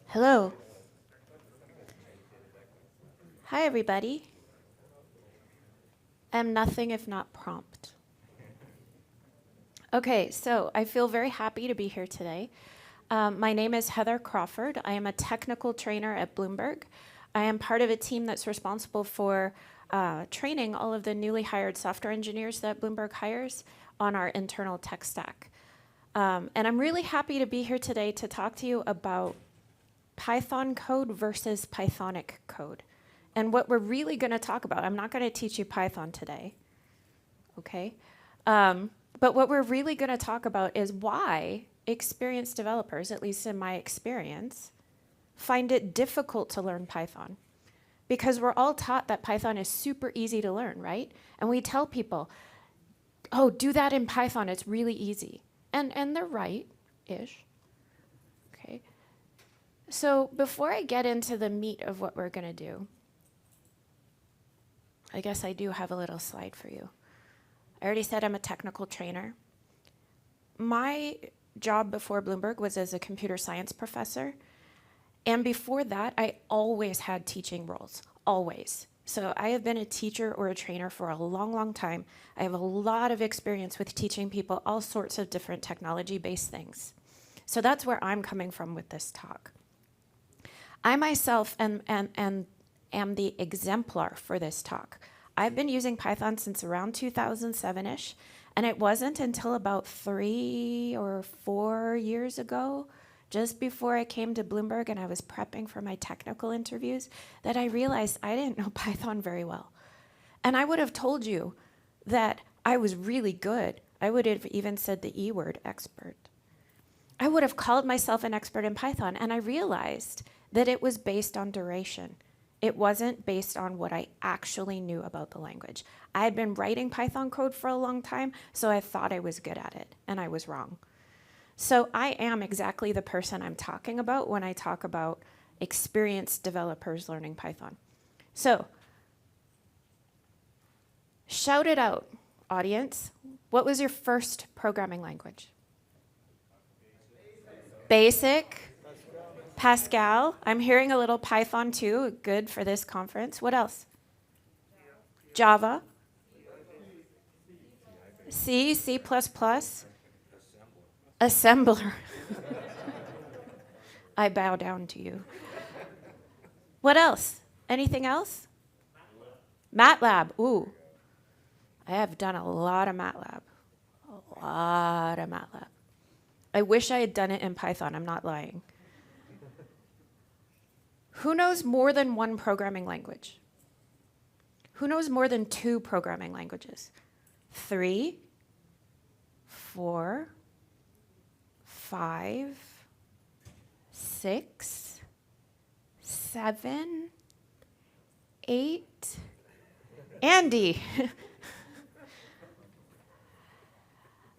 Hello. Hi, everybody. I'm nothing if not prompt. Okay, so I feel very happy to be here today. My name is Heather Crawford. I am a technical trainer at Bloomberg. I am part of a team that's responsible for training all of the newly hired software engineers that Bloomberg hires on our internal tech stack. And I'm really happy to be here today to talk to you about Python code versus Pythonic code. And what we're really going to talk about, I'm not going to teach you Python today, okay? But what we're really going to talk about is why experienced developers, at least in my experience, find it difficult to learn Python. Because we're all taught that Python is super easy to learn, right? And we tell people, oh, do that in Python, it's really easy. And they're right-ish. Okay. So before I get into the meat of what we're going to do, I guess I do have a little slide for you. I already said I'm a technical trainer. My job before Bloomberg was as a computer science professor. And before that, I always had teaching roles, always. So I have been a teacher or a trainer for a long, long time. I have a lot of experience with teaching people all sorts of different technology-based things. So that's where I'm coming from with this talk. I myself am the exemplar for this talk. I've been using Python since around 2007-ish, and it wasn't until about 3 or 4 years ago, just before I came to Bloomberg and I was prepping for my technical interviews, that I realized I didn't know Python very well. And I would have told you that I was really good. I would have even said the E word, expert. I would have called myself an expert in Python, and I realized that it was based on duration. It wasn't based on what I actually knew about the language. I had been writing Python code for a long time, so I thought I was good at it, and I was wrong. So I am exactly the person I'm talking about when I talk about experienced developers learning Python. So, shout it out, audience. What was your first programming language? Basic. Pascal. I'm hearing a little Python too, good for this conference. What else? Java. C, C++. Assembler. I bow down to you. What else? Anything else? MATLAB. Ooh. I have done a lot of MATLAB. A lot of MATLAB. I wish I had done it in Python. I'm not lying. Who knows more than one programming language? Who knows more than 2 programming languages? 3, 4, 5, 6, 7, 8. Andy.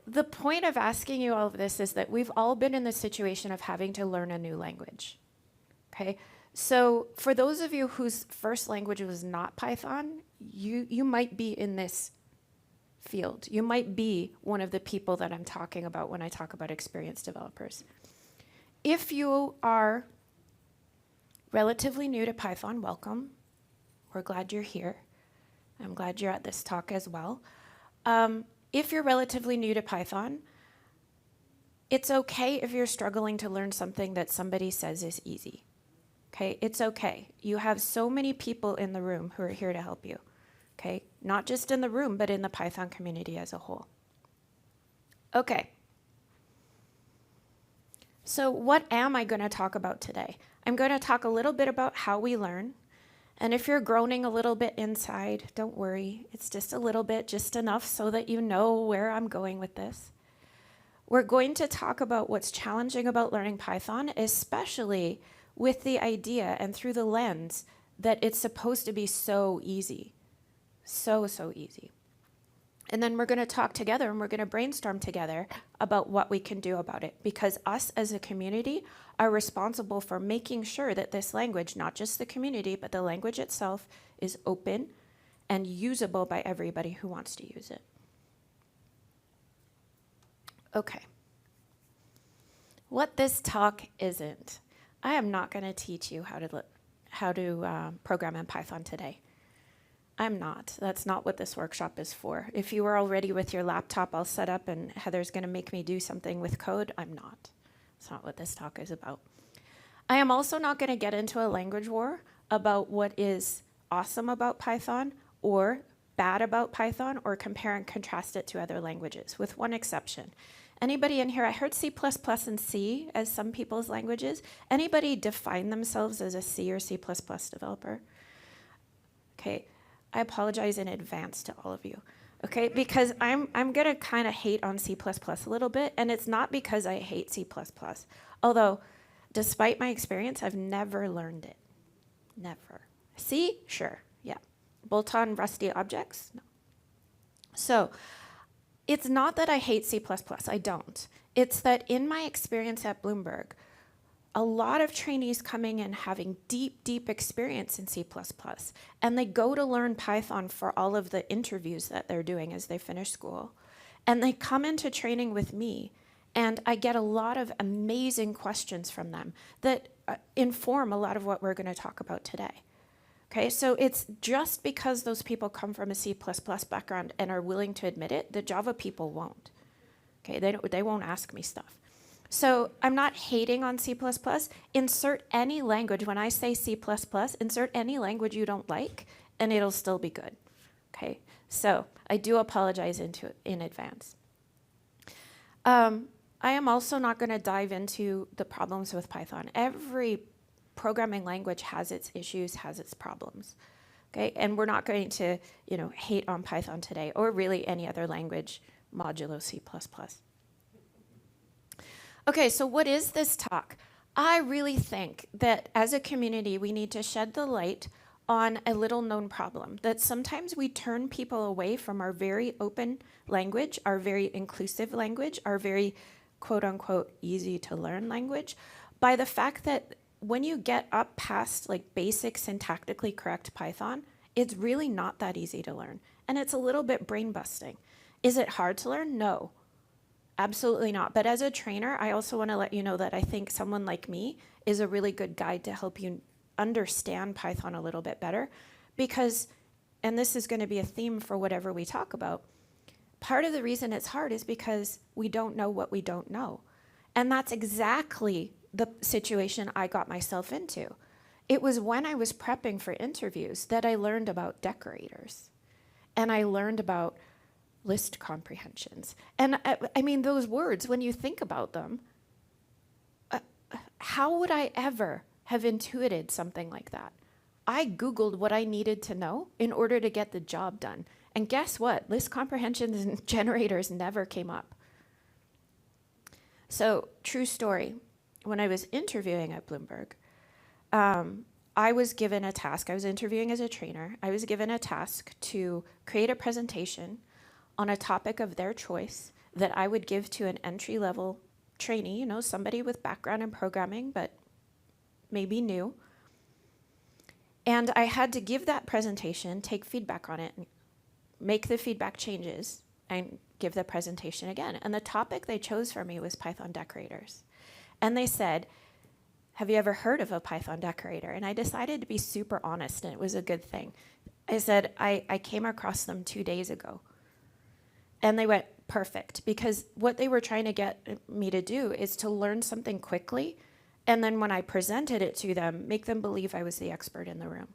The point of asking you all of this is that we've all been in the situation of having to learn a new language. Okay? So for those of you whose first language was not Python, you might be in this field. You might be one of the people that I'm talking about when I talk about experienced developers. If you are relatively new to Python, welcome. We're glad you're here. I'm glad you're at this talk as well. If you're relatively new to Python, it's okay if you're struggling to learn something that somebody says is easy. Okay, it's okay. You have so many people in the room who are here to help you. Okay, not just in the room, but in the Python community as a whole. Okay. So what am I going to talk about today? I'm going to talk a little bit about how we learn. And if you're groaning a little bit inside, don't worry. It's just a little bit, just enough so that you know where I'm going with this. We're going to talk about what's challenging about learning Python, especially with the idea and through the lens that it's supposed to be so easy. So easy. And then we're going to talk together and we're going to brainstorm together about what we can do about it, because us as a community are responsible for making sure that this language, not just the community, but the language itself, is open and usable by everybody who wants to use it. Okay. What this talk isn't. I am not going to teach you how to program in Python today. I'm not. That's not what this workshop is for. If you are already with your laptop all set up and Heather's going to make me do something with code, I'm not. That's not what this talk is about. I am also not going to get into a language war about what is awesome about Python or bad about Python or compare and contrast it to other languages, with one exception. Anybody in here, I heard C++ and C as some people's languages. Anybody define themselves as a C or C++ developer? Okay, I apologize in advance to all of you. Okay, because I'm going to kind of hate on C++ a little bit, and it's not because I hate C++. Although, despite my experience, I've never learned it. Never. C? Sure, yeah. Bolt-on rusty objects? No. So, it's not that I hate C++, I don't. It's that in my experience at Bloomberg, a lot of trainees coming in having deep, deep experience in C++, and they go to learn Python for all of the interviews that they're doing as they finish school. And they come into training with me, and I get a lot of amazing questions from them that inform a lot of what we're going to talk about today. Okay, so it's just because those people come from a C++ background and are willing to admit it, the Java people won't. Okay, they won't ask me stuff. So I'm not hating on C++. Insert any language. When I say C++, insert any language you don't like, and it'll still be good. Okay, so I do apologize in advance. I am also not going to dive into the problems with Python. Every programming language has its issues, has its problems. Okay, and we're not going to, hate on Python today, or really any other language modulo C++. Okay, so what is this talk? I really think that as a community, we need to shed the light on a little known problem, that sometimes we turn people away from our very open language, our very inclusive language, our very quote unquote easy to learn language, by the fact that when you get up past like basic syntactically correct Python, it's really not that easy to learn. And it's a little bit brain busting. Is it hard to learn? No. Absolutely not. But as a trainer, I also want to let you know that I think someone like me is a really good guide to help you understand Python a little bit better. Because, and this is going to be a theme for whatever we talk about, part of the reason it's hard is because we don't know what we don't know. And that's exactly the situation I got myself into. It was when I was prepping for interviews that I learned about decorators. And I learned about list comprehensions. And I mean, those words, when you think about them, how would I ever have intuited something like that? I Googled what I needed to know in order to get the job done. And guess what? List comprehensions and generators never came up. So, true story. When I was interviewing at Bloomberg, I was given a task. I was interviewing as a trainer. I was given a task to create a presentation on a topic of their choice that I would give to an entry-level trainee, somebody with background in programming, but maybe new. And I had to give that presentation, take feedback on it, make the feedback changes, and give the presentation again. And the topic they chose for me was Python decorators. And they said, have you ever heard of a Python decorator? And I decided to be super honest, and it was a good thing. I said, I came across them 2 days ago. And they went, perfect, because what they were trying to get me to do is to learn something quickly, and then when I presented it to them, make them believe I was the expert in the room.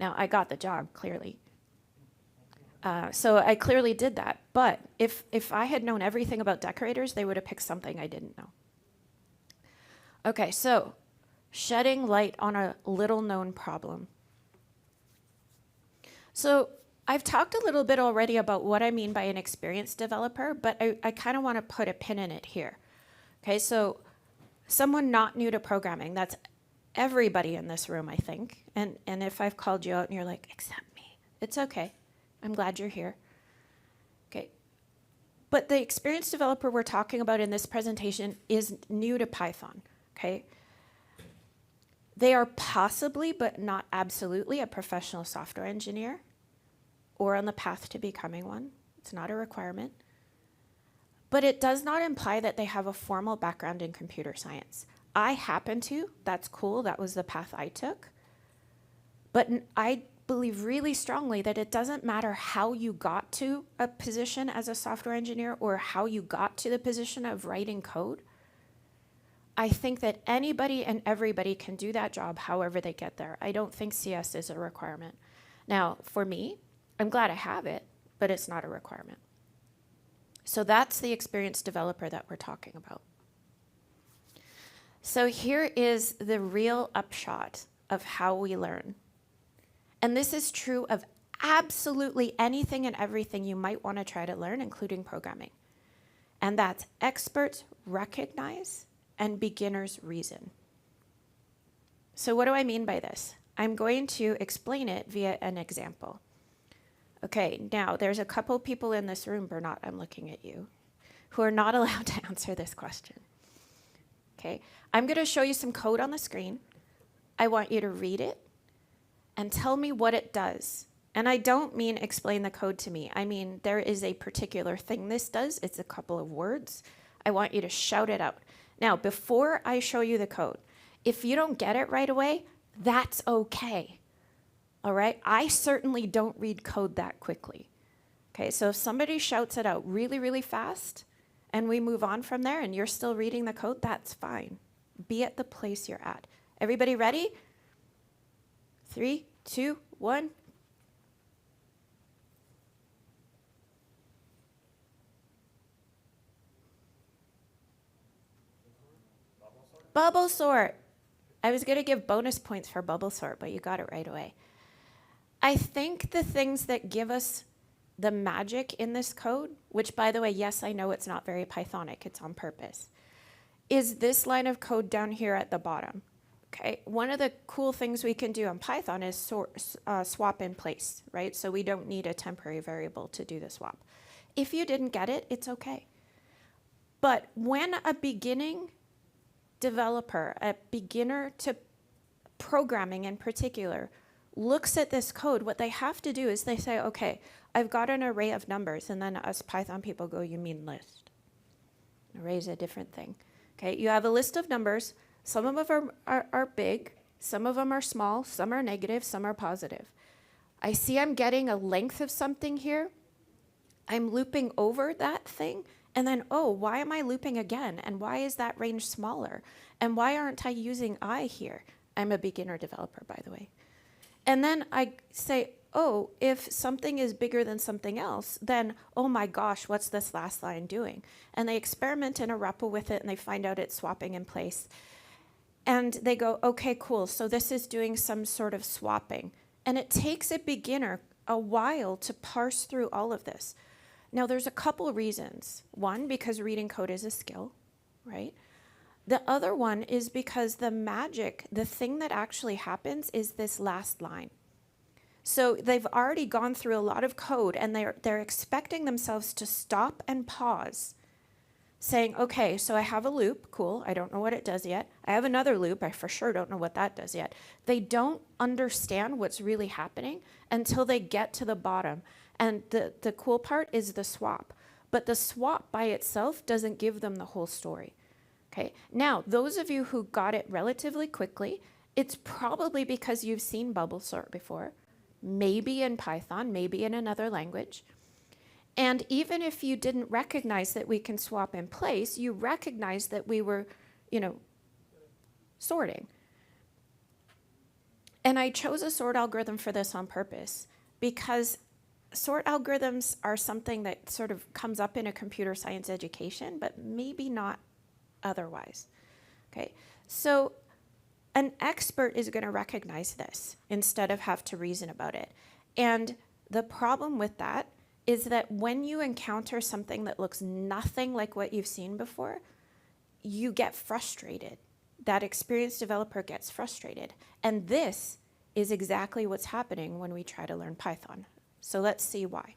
Now, I got the job, clearly. So I clearly did that. But if I had known everything about decorators, they would have picked something I didn't know. Okay, so shedding light on a little-known problem. So I've talked a little bit already about what I mean by an experienced developer, but I kind of want to put a pin in it here. Okay, so someone not new to programming, that's everybody in this room, I think. And if I've called you out and you're like, except me, it's okay. I'm glad you're here. Okay, but the experienced developer we're talking about in this presentation is new to Python, okay? They are possibly, but not absolutely, a professional software engineer, or on the path to becoming one. It's not a requirement. But it does not imply that they have a formal background in computer science. I happen to, that's cool, that was the path I took. But I believe really strongly that it doesn't matter how you got to a position as a software engineer or how you got to the position of writing code. I think that anybody and everybody can do that job however they get there. I don't think CS is a requirement. Now, for me, I'm glad I have it, but it's not a requirement. So that's the experienced developer that we're talking about. So here is the real upshot of how we learn. And this is true of absolutely anything and everything you might want to try to learn, including programming. And that's experts recognize and beginners reason. So what do I mean by this? I'm going to explain it via an example. Okay, now there's a couple people in this room, Bernat, I'm looking at you, who are not allowed to answer this question. Okay, I'm going to show you some code on the screen. I want you to read it and tell me what it does. And I don't mean explain the code to me. I mean, there is a particular thing this does. It's a couple of words. I want you to shout it out. Now, before I show you the code, if you don't get it right away, that's okay. All right? I certainly don't read code that quickly. Okay, so if somebody shouts it out really, really fast, and we move on from there, and you're still reading the code, that's fine. Be at the place you're at. Everybody ready? 3, 2, 1. Bubble sort. I was going to give bonus points for bubble sort, but you got it right away. I think the things that give us the magic in this code, which, by the way, yes, I know it's not very Pythonic, it's on purpose, is this line of code down here at the bottom. Okay, one of the cool things we can do on Python is swap in place, right? So we don't need a temporary variable to do the swap. If you didn't get it, it's okay. But when a beginning developer, a beginner to programming in particular, looks at this code, what they have to do is they say, okay, I've got an array of numbers, and then us Python people go, you mean list. Array is a different thing. Okay, you have a list of numbers. Some of them are big, some of them are small, some are negative, some are positive. I see I'm getting a length of something here. I'm looping over that thing, and then, oh, why am I looping again? And why is that range smaller? And why aren't I using I here? I'm a beginner developer, by the way. And then I say, oh, if something is bigger than something else, then, oh my gosh, what's this last line doing? And they experiment in a REPL with it, and they find out it's swapping in place. And they go, okay, cool, so this is doing some sort of swapping. And it takes a beginner a while to parse through all of this. Now, there's a couple reasons. One, because reading code is a skill, right? The other one is because the magic, the thing that actually happens is this last line. So they've already gone through a lot of code, and they're expecting themselves to stop and pause, saying, okay, so I have a loop, cool, I don't know what it does yet. I have another loop, I for sure don't know what that does yet. They don't understand what's really happening until they get to the bottom. And the cool part is the swap. But the swap by itself doesn't give them the whole story. Okay, now, those of you who got it relatively quickly, it's probably because you've seen bubble sort before, maybe in Python, maybe in another language. And even if you didn't recognize that we can swap in place, you recognize that we were, sorting. And I chose a sort algorithm for this on purpose because sort algorithms are something that sort of comes up in a computer science education, but maybe not otherwise. Okay, so an expert is going to recognize this instead of have to reason about it. And the problem with that is that when you encounter something that looks nothing like what you've seen before, you get frustrated. That experienced developer gets frustrated. And this is exactly what's happening when we try to learn Python. So let's see why.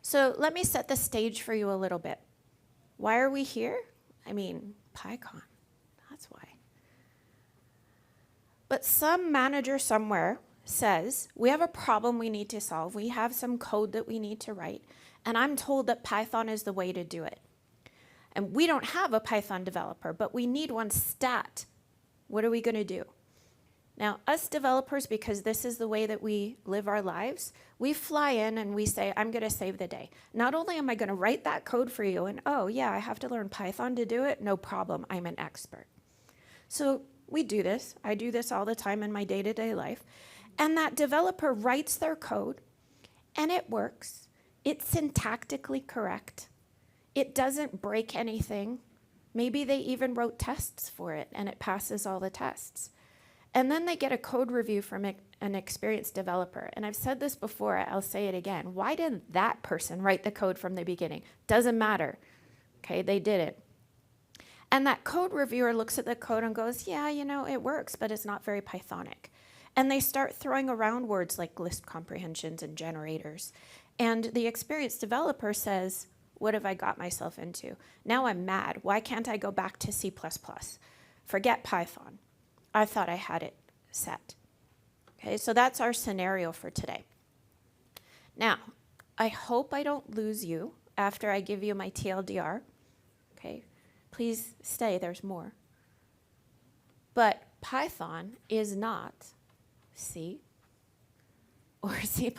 So let me set the stage for you a little bit. Why are we here? I mean, PyCon, that's why. But some manager somewhere says, we have a problem we need to solve. We have some code that we need to write. And I'm told that Python is the way to do it. And we don't have a Python developer, but we need one stat. What are we going to do? Now, us developers, because this is the way that we live our lives, we fly in and we say, I'm going to save the day. Not only am I going to write that code for you, and oh, yeah, I have to learn Python to do it. No problem. I'm an expert. So we do this. I do this all the time in my day-to-day life. And that developer writes their code, and it works. It's syntactically correct. It doesn't break anything. Maybe they even wrote tests for it, and it passes all the tests. And then they get a code review from an experienced developer. And I've said this before, I'll say it again. Why didn't that person write the code from the beginning? Doesn't matter. Okay, they did it. And that code reviewer looks at the code and goes, yeah, you know, it works, but it's not very Pythonic. And they start throwing around words like list comprehensions and generators. And the experienced developer says, what have I got myself into? Now I'm mad. Why can't I go back to C++? Forget Python. I thought I had it set. Okay, so that's our scenario for today. Now, I hope I don't lose you after I give you my TLDR. Okay, please stay, there's more. But Python is not C or C++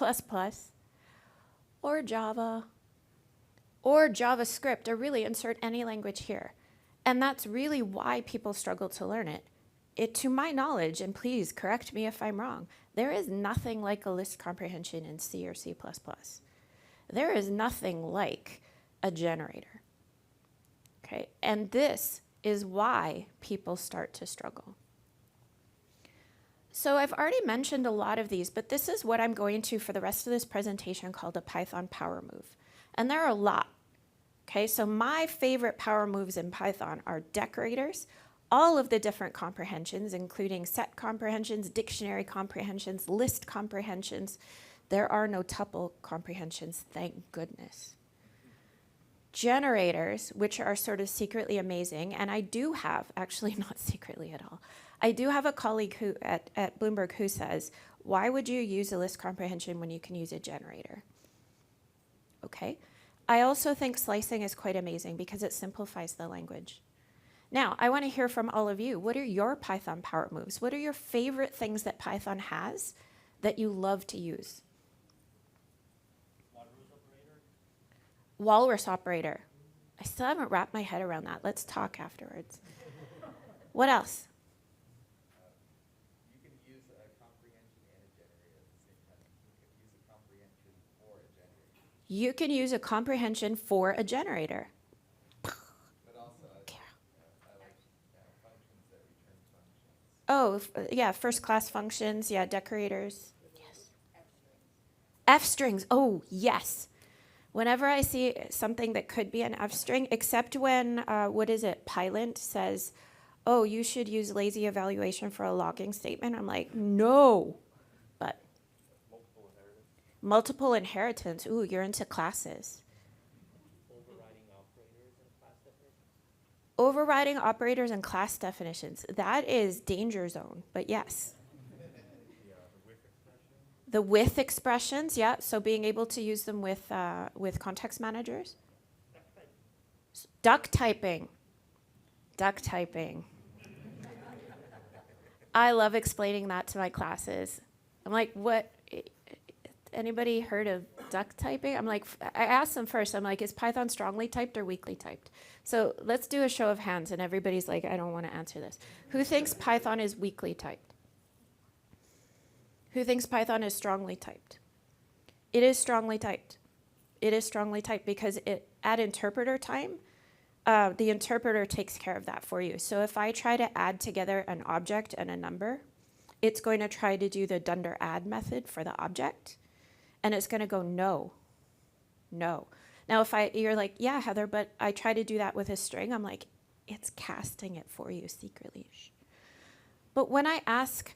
or Java or JavaScript, or really insert any language here. And that's really why people struggle to learn it. To my knowledge, and please correct me if I'm wrong, there is nothing like a list comprehension in C or C++. There is nothing like a generator. Okay, and this is why people start to struggle. So I've already mentioned a lot of these, but this is what I'm going to for the rest of this presentation called a Python power move. And there are a lot. Okay, so my favorite power moves in Python are decorators, all of the different comprehensions, including set comprehensions, dictionary comprehensions, list comprehensions. There are no tuple comprehensions, thank goodness. Generators, which are sort of secretly amazing, and I do have, actually not secretly at all, I do have a colleague who at Bloomberg who says, why would you use a list comprehension when you can use a generator? Okay. I also think slicing is quite amazing because it simplifies the language. Now, I want to hear from all of you. What are your Python power moves? What are your favorite things that Python has that you love to use? Walrus operator. I still haven't wrapped my head around that. Let's talk afterwards. What else? You can use a comprehension and a generator at the same time. You can use a comprehension for a generator. You can use a comprehension for a generator. Oh, yeah, first-class functions, yeah, decorators. Yes. F-strings, oh, yes. Whenever I see something that could be an F-string, except when, Pylint says, oh, you should use lazy evaluation for a logging statement. I'm like, no. But multiple inheritance, ooh, you're into classes. Overriding operators and class definitions. That is danger zone, but yes. The with expressions, yeah. So being able to use them with context managers. Duck typing. Duck typing. I love explaining that to my classes. I'm like, what? Anybody heard of duck typing? I'm like, I asked them first, I'm like, is Python strongly typed or weakly typed? So let's do a show of hands, and everybody's like, I don't want to answer this. Who thinks Python is weakly typed? Who thinks Python is strongly typed? It is strongly typed. It is strongly typed because at interpreter time, the interpreter takes care of that for you. So if I try to add together an object and a number, it's going to try to do the dunder add method for the object. And it's going to go, no, no. Now, you're like, yeah, Heather, but I try to do that with a string. I'm like, it's casting it for you secretly. But when I ask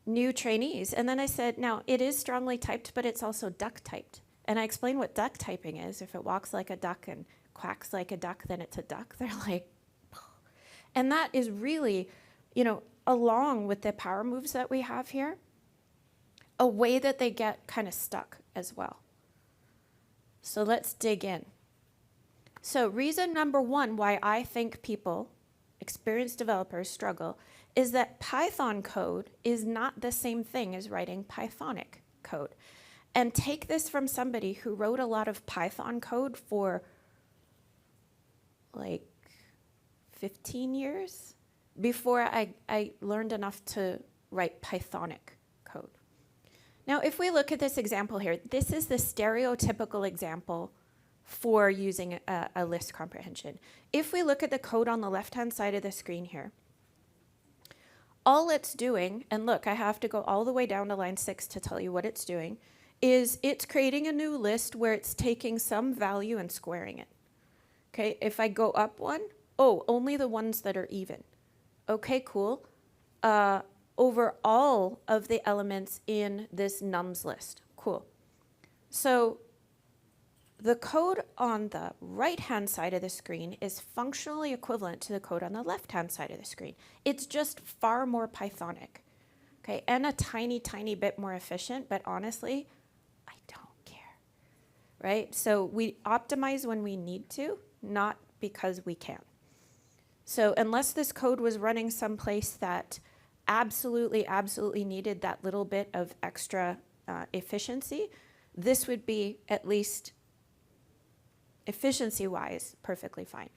new trainees, and then I said, now, it is strongly typed, but it's also duck typed. And I explain what duck typing is. If it walks like a duck and quacks like a duck, then it's a duck. They're like, and that is really, along with the power moves that we have here, a way that they get kind of stuck as well. So let's dig in. So reason number one why I think people, experienced developers, struggle is that Python code is not the same thing as writing Pythonic code. And take this from somebody who wrote a lot of Python code for like 15 years before I learned enough to write Pythonic code. Now, if we look at this example here, this is the stereotypical example for using a list comprehension. If we look at the code on the left-hand side of the screen here, all it's doing, and look, I have to go all the way down to line 6 to tell you what it's doing, is it's creating a new list where it's taking some value and squaring it. Okay, if I go up one, oh, only the ones that are even. Okay, cool. Over all of the elements in this nums list. Cool. So the code on the right-hand side of the screen is functionally equivalent to the code on the left-hand side of the screen. It's just far more Pythonic, okay, and a tiny, tiny bit more efficient, but honestly, I don't care, right? So we optimize when we need to, not because we can. So unless this code was running someplace that absolutely, absolutely needed that little bit of extra efficiency, this would be, at least efficiency-wise, perfectly fine.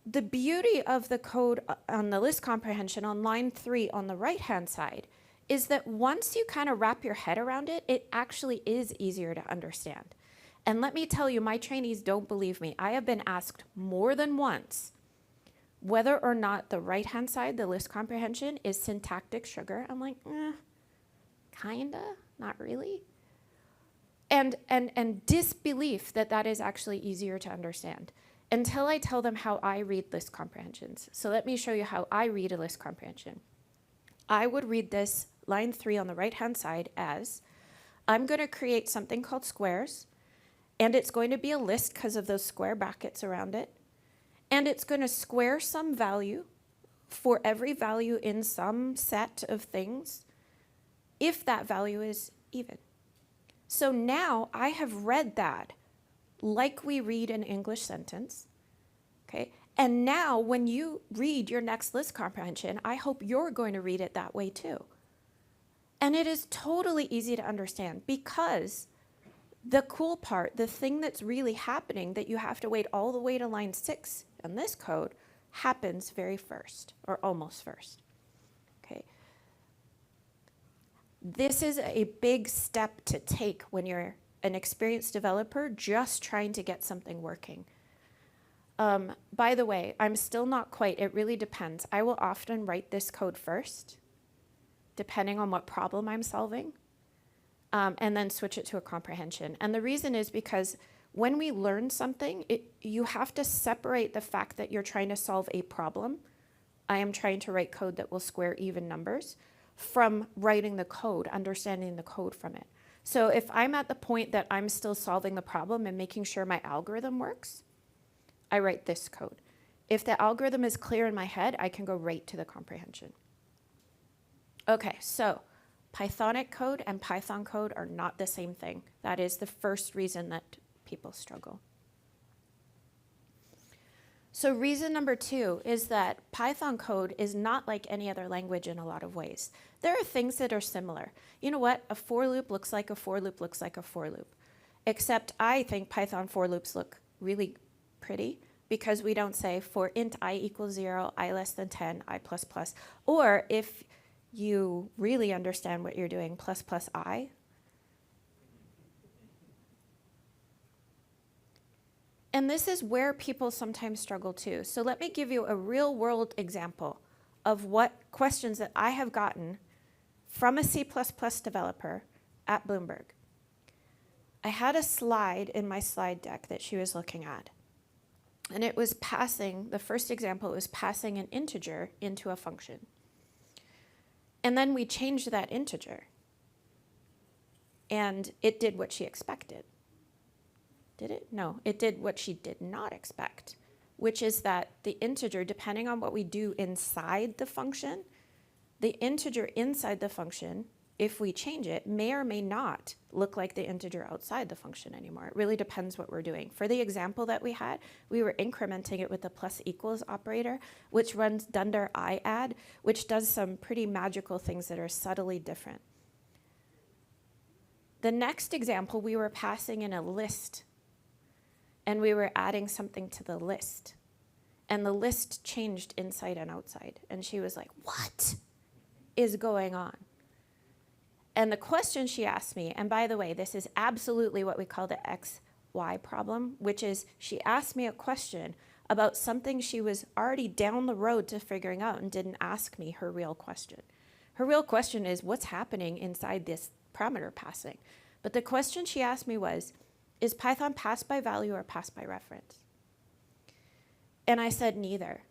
The beauty of the code on the list comprehension on line 3 on the right-hand side is that once you kind of wrap your head around it, it actually is easier to understand. And let me tell you, my trainees don't believe me. I have been asked more than once whether or not the right-hand side, the list comprehension, is syntactic sugar. I'm like, kinda, not really. And disbelief that that is actually easier to understand until I tell them how I read list comprehensions. So let me show you how I read a list comprehension. I would read this line 3 on the right-hand side as, I'm going to create something called squares, and it's going to be a list because of those square brackets around it, and it's going to square some value for every value in some set of things if that value is even. So now I have read that like we read an English sentence, okay? And now when you read your next list comprehension, I hope you're going to read it that way too. And it is totally easy to understand because the cool part, the thing that's really happening that you have to wait all the way to line 6 in this code happens very first or almost first, okay? This is a big step to take when you're an experienced developer just trying to get something working. By the way, I'm still not quite, it really depends. I will often write this code first, depending on what problem I'm solving, and then switch it to a comprehension. And the reason is because when we learn something, you have to separate the fact that you're trying to solve a problem. I am trying to write code that will square even numbers, from writing the code, understanding the code from it. So if I'm at the point that I'm still solving the problem and making sure my algorithm works, I write this code. If the algorithm is clear in my head, I can go right to the comprehension. Okay, so Pythonic code and Python code are not the same thing. That is the first reason that people struggle. So reason number 2 is that Python code is not like any other language in a lot of ways. There are things that are similar. You know what? A for loop looks like a for loop looks like a for loop. Except I think Python for loops look really pretty because we don't say for int I equals 0, I less than 10, I plus plus. Or if you really understand what you're doing, plus plus I. And this is where people sometimes struggle too. So let me give you a real world example of what questions that I have gotten from a C++ developer at Bloomberg. I had a slide in my slide deck that she was looking at. And it was passing, the first example was passing an integer into a function. And then we changed that integer. And it did what she expected. Did it? No, it did what she did not expect, which is that the integer, depending on what we do inside the function, the integer inside the function if we change it, may or may not look like the integer outside the function anymore. It really depends what we're doing. For the example that we had, we were incrementing it with the plus equals operator, which runs dunder I add, which does some pretty magical things that are subtly different. The next example, we were passing in a list, and we were adding something to the list. And the list changed inside and outside. And she was like, what is going on? And the question she asked me, and by the way, this is absolutely what we call the XY problem, which is she asked me a question about something she was already down the road to figuring out and didn't ask me her real question. Her real question is, what's happening inside this parameter passing? But the question she asked me was, is Python pass by value or pass by reference? And I said neither.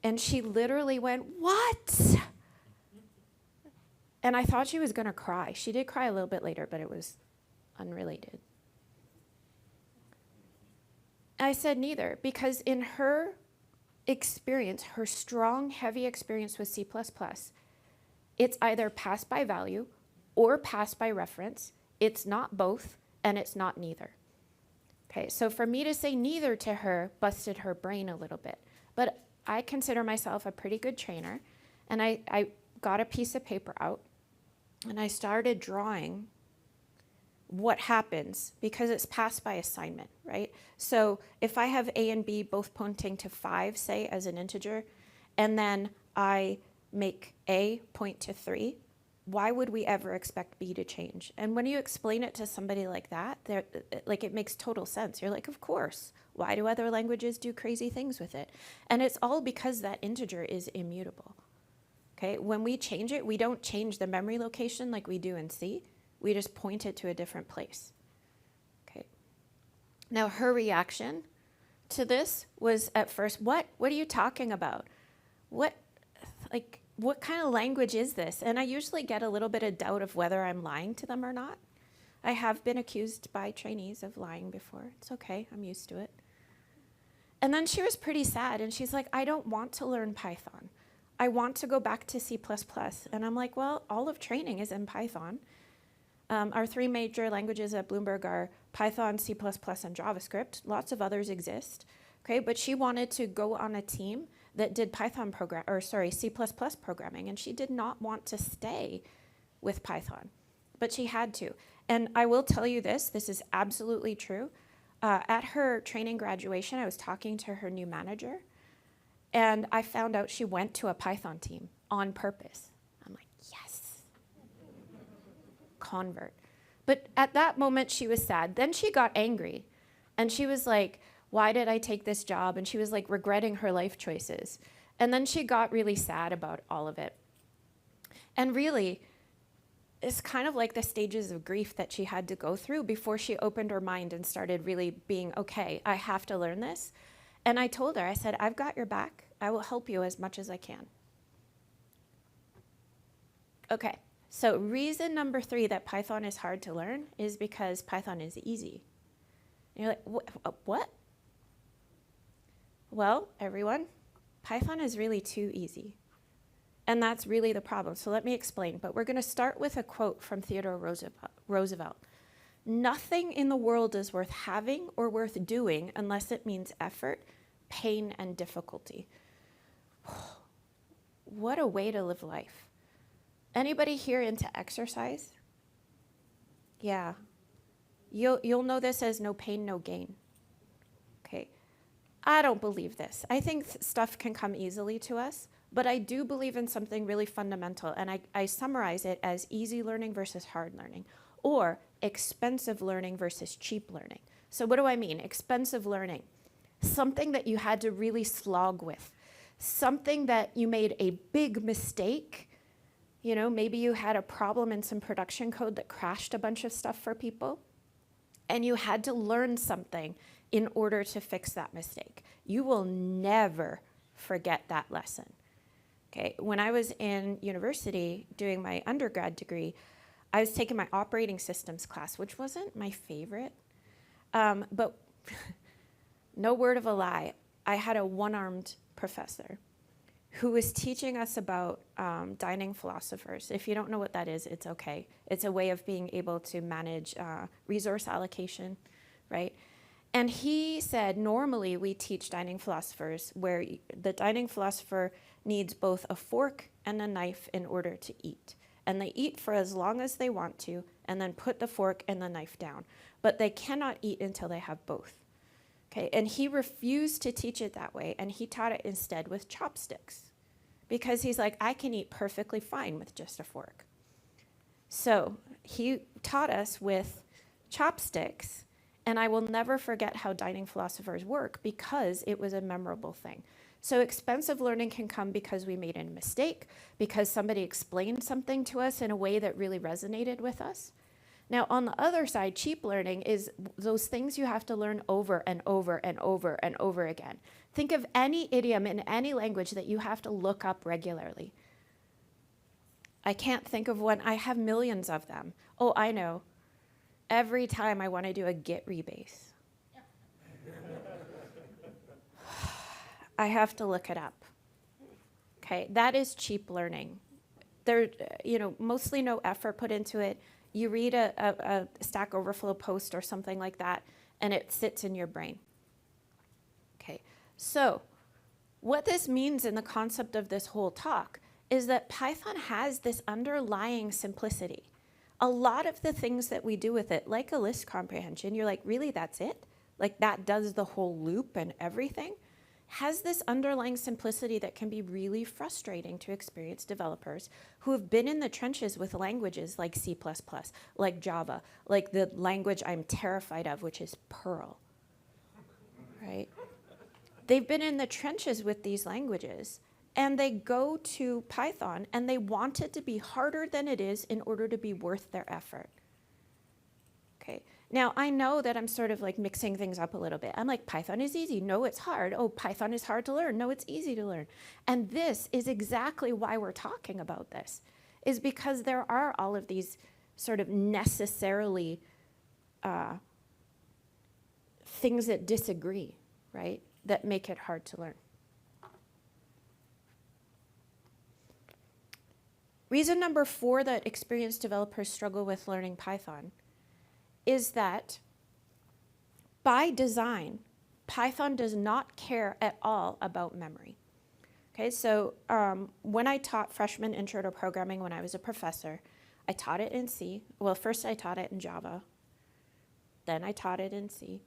And she literally went, what? And I thought she was going to cry. She did cry a little bit later, but it was unrelated. I said neither, because in her experience, her strong, heavy experience with C++, it's either pass by value or pass by reference. It's not both, and it's not neither. Okay, so for me to say neither to her busted her brain a little bit. But I consider myself a pretty good trainer, and I got a piece of paper out, and I started drawing what happens, because it's passed by assignment, right? So if I have A and B both pointing to 5, say, as an integer, and then I make A point to 3, why would we ever expect B to change? And when you explain it to somebody like that, like, it makes total sense. You're like, of course. Why do other languages do crazy things with it? And it's all because that integer is immutable. Okay, when we change it, we don't change the memory location like we do in C. We just point it to a different place. Okay. Now, her reaction to this was at first, what are you talking about? What kind of language is this? And I usually get a little bit of doubt of whether I'm lying to them or not. I have been accused by trainees of lying before. It's okay, I'm used to it. And then she was pretty sad, and she's like, I don't want to learn Python. I want to go back to C++. And I'm like, well, all of training is in Python. Our 3 major languages at Bloomberg are Python, C++, and JavaScript. Lots of others exist. Okay, but she wanted to go on a team that did C++ programming, and she did not want to stay with Python, but she had to. And I will tell you this is absolutely true. At her training graduation, I was talking to her new manager, and I found out she went to a Python team on purpose. I'm like, yes, convert. But at that moment, she was sad. Then she got angry, and she was like, why did I take this job? And she was like regretting her life choices. And then she got really sad about all of it. And really, it's kind of like the stages of grief that she had to go through before she opened her mind and started really being, okay, I have to learn this. And I told her, I said, I've got your back. I will help you as much as I can. Okay, so reason number 3 that Python is hard to learn is because Python is easy. And you're like, what? Well, everyone, Python is really too easy. And that's really the problem. So let me explain. But we're going to start with a quote from Theodore Roosevelt. Nothing in the world is worth having or worth doing unless it means effort, pain, and difficulty. What a way to live life. Anybody here into exercise? Yeah. You'll know this as no pain, no gain. Okay. I don't believe this. I think stuff can come easily to us, but I do believe in something really fundamental, and I summarize it as easy learning versus hard learning, or expensive learning versus cheap learning. So what do I mean? Expensive learning, something that you had to really slog with, something that you made a big mistake. You know, maybe you had a problem in some production code that crashed a bunch of stuff for people, and you had to learn something in order to fix that mistake. You will never forget that lesson. Okay, when I was in university doing my undergrad degree, I was taking my operating systems class, which wasn't my favorite, but no word of a lie, I had a one-armed professor who was teaching us about dining philosophers. If you don't know what that is, it's okay. It's a way of being able to manage resource allocation, right? And he said, normally we teach dining philosophers where the dining philosopher needs both a fork and a knife in order to eat. And they eat for as long as they want to, and then put the fork and the knife down. But they cannot eat until they have both. Okay, and he refused to teach it that way, and he taught it instead with chopsticks. Because he's like, I can eat perfectly fine with just a fork. So he taught us with chopsticks, and I will never forget how dining philosophers work because it was a memorable thing. So expensive learning can come because we made a mistake, because somebody explained something to us in a way that really resonated with us. Now, on the other side, cheap learning is those things you have to learn over and over and over and over again. Think of any idiom in any language that you have to look up regularly. I can't think of one. I have millions of them. Oh, I know. Every time I want to do a git rebase, I have to look it up. Okay, that is cheap learning. There, mostly no effort put into it. You read a Stack Overflow post or something like that, and it sits in your brain. Okay, so what this means in the concept of this whole talk is that Python has this underlying simplicity. A lot of the things that we do with it, like a list comprehension, you're like, really, that's it? Like that does the whole loop and everything? Has this underlying simplicity that can be really frustrating to experienced developers who have been in the trenches with languages like C++, like Java, like the language I'm terrified of, which is Perl, right? They've been in the trenches with these languages, and they go to Python, and they want it to be harder than it is in order to be worth their effort. Okay. Now, I know that I'm sort of like mixing things up a little bit. I'm like, Python is easy. No, it's hard. Oh, Python is hard to learn. No, it's easy to learn. And this is exactly why we're talking about this, is because there are all of these sort of necessarily things that disagree, right, that make it hard to learn. Reason number 4 that experienced developers struggle with learning Python is that by design, Python does not care at all about memory. Okay, so when I taught freshman intro to programming when I was a professor, I taught it in C. Well, first I taught it in Java, then I taught it in C.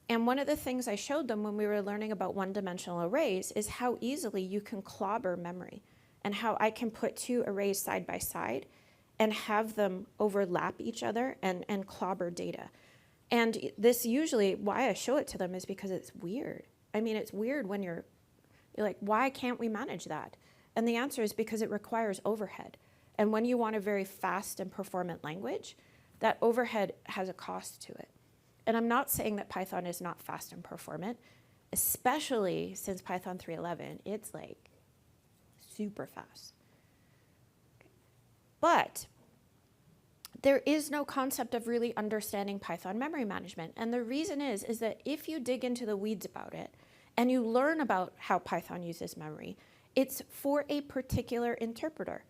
And one of the things I showed them when we were learning about one-dimensional arrays is how easily you can clobber memory, and how I can put 2 arrays side by side and have them overlap each other and clobber data. And this usually, why I show it to them is because it's weird. I mean, it's weird when you're like, why can't we manage that? And the answer is because it requires overhead. And when you want a very fast and performant language, that overhead has a cost to it. And I'm not saying that Python is not fast and performant, especially since Python 3.11, it's like super fast. But there is no concept of really understanding Python memory management. And the reason is that if you dig into the weeds about it and you learn about how Python uses memory, it's for a particular interpreter.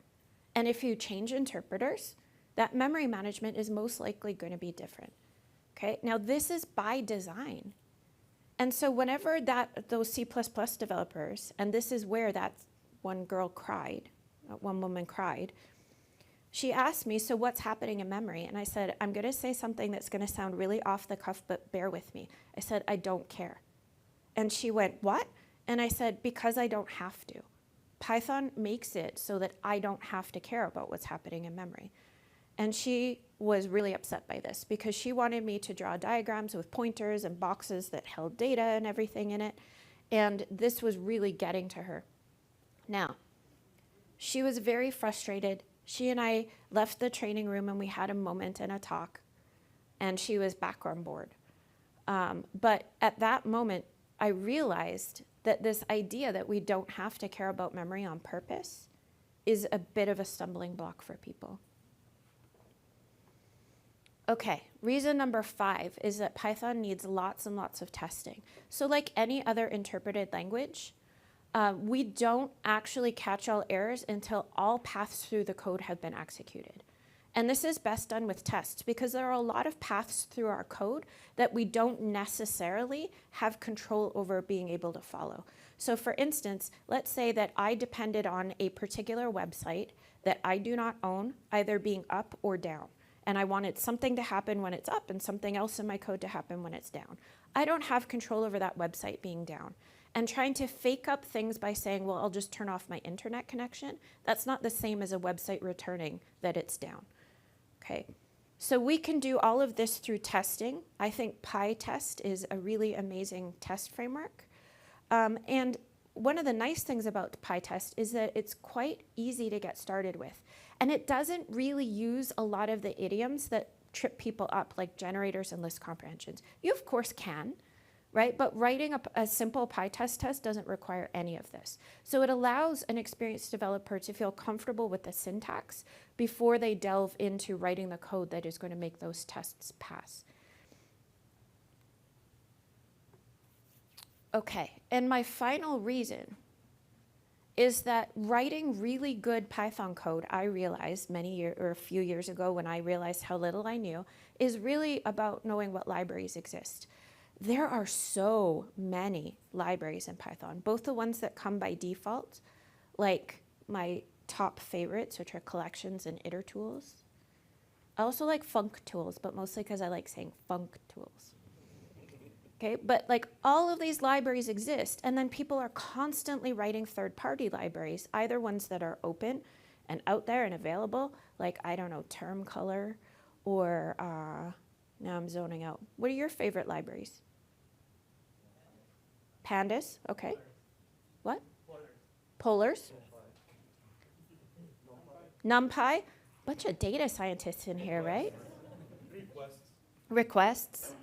And if you change interpreters, that memory management is most likely going to be different. Okay, now this is by design. And so whenever those C++ developers, and this is where that one girl cried, one woman cried, she asked me, so what's happening in memory? And I said, I'm going to say something that's going to sound really off the cuff, but bear with me. I said, I don't care. And she went, what? And I said, because I don't have to. Python makes it so that I don't have to care about what's happening in memory. And she was really upset by this because she wanted me to draw diagrams with pointers and boxes that held data and everything in it. And this was really getting to her. Now, she was very frustrated. She and I left the training room and we had a moment and a talk, and she was back on board. But at that moment, I realized that this idea that we don't have to care about memory on purpose is a bit of a stumbling block for people. Okay, reason number 5 is that Python needs lots and lots of testing. So like any other interpreted language, We don't actually catch all errors until all paths through the code have been executed. And this is best done with tests because there are a lot of paths through our code that we don't necessarily have control over being able to follow. So for instance, let's say that I depended on a particular website that I do not own, either being up or down. And I wanted something to happen when it's up and something else in my code to happen when it's down. I don't have control over that website being down. And trying to fake up things by saying, well, I'll just turn off my internet connection, that's not the same as a website returning that it's down. Okay, so we can do all of this through testing. I think PyTest is a really amazing test framework. And one of the nice things about PyTest is that it's quite easy to get started with. And it doesn't really use a lot of the idioms that trip people up, like generators and list comprehensions. You, of course, can, right? But writing a simple PyTest test doesn't require any of this. So it allows an experienced developer to feel comfortable with the syntax before they delve into writing the code that is going to make those tests pass. Okay, and my final reason is that writing really good Python code, I realized a few years ago when I realized how little I knew, is really about knowing what libraries exist. There are so many libraries in Python, both the ones that come by default, like my top favorites, which are collections and iter tools. I also like func tools, but mostly because I like saying func tools. Okay, but like all of these libraries exist, and then people are constantly writing third-party libraries, either ones that are open and out there and available, like, I don't know, term color, or now I'm zoning out. What are your favorite libraries? Pandas, okay. What? Polars. NumPy. Bunch of data scientists in here, right? Requests.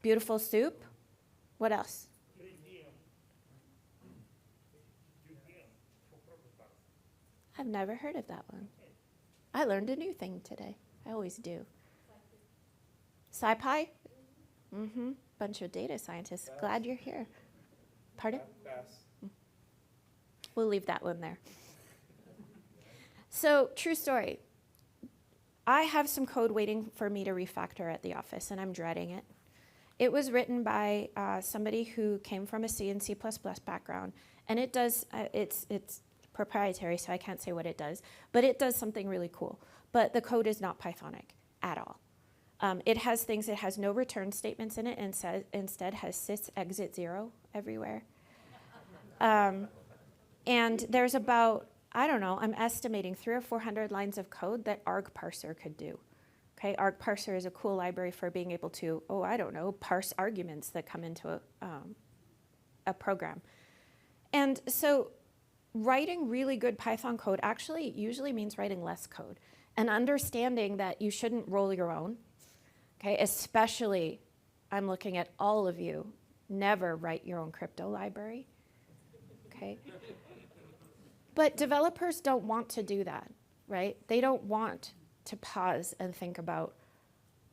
Beautiful soup. What else? I've never heard of that one. I learned a new thing today. I always do. SciPy? Mm-hmm. Bunch of data scientists. Glad you're here. Pardon? We'll leave that one there. So, true story. I have some code waiting for me to refactor at the office, and I'm dreading it. It was written by somebody who came from a C and C++ background, and it does, it's proprietary, so I can't say what it does, but it does something really cool. But the code is not Pythonic at all. It has things, it has no return statements in it, and instead has sys exit 0 everywhere. And there's about, I don't know, I'm estimating 300 or 400 lines of code that argparser could do. Okay, argparser is a cool library for being able to, parse arguments that come into a program. And so writing really good Python code actually usually means writing less code and understanding that you shouldn't roll your own. Okay, especially, I'm looking at all of you, never write your own crypto library. Okay. But developers don't want to do that, right? They don't want to pause and think about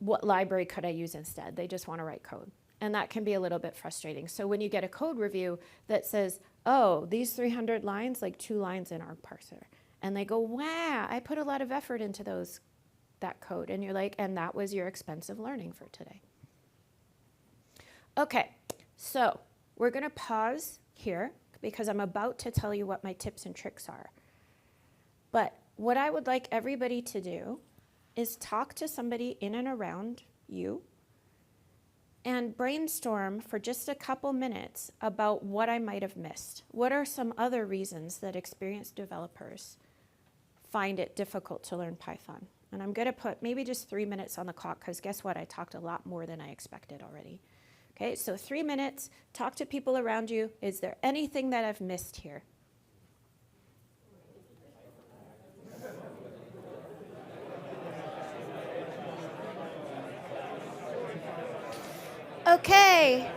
what library could I use instead. They just want to write code. And that can be a little bit frustrating. So when you get a code review that says, oh, these 300 lines, like 2 lines in argparser. And they go, wow, I put a lot of effort into that code. And you're like, and that was your expensive learning for today. Okay, so we're going to pause here because I'm about to tell you what my tips and tricks are. But what I would like everybody to do is talk to somebody in and around you and brainstorm for just a couple minutes about what I might have missed. What are some other reasons that experienced developers find it difficult to learn Python? And I'm going to put maybe just 3 minutes on the clock because guess what? I talked a lot more than I expected already. Okay, so 3 minutes, talk to people around you. Is there anything that I've missed here? Okay.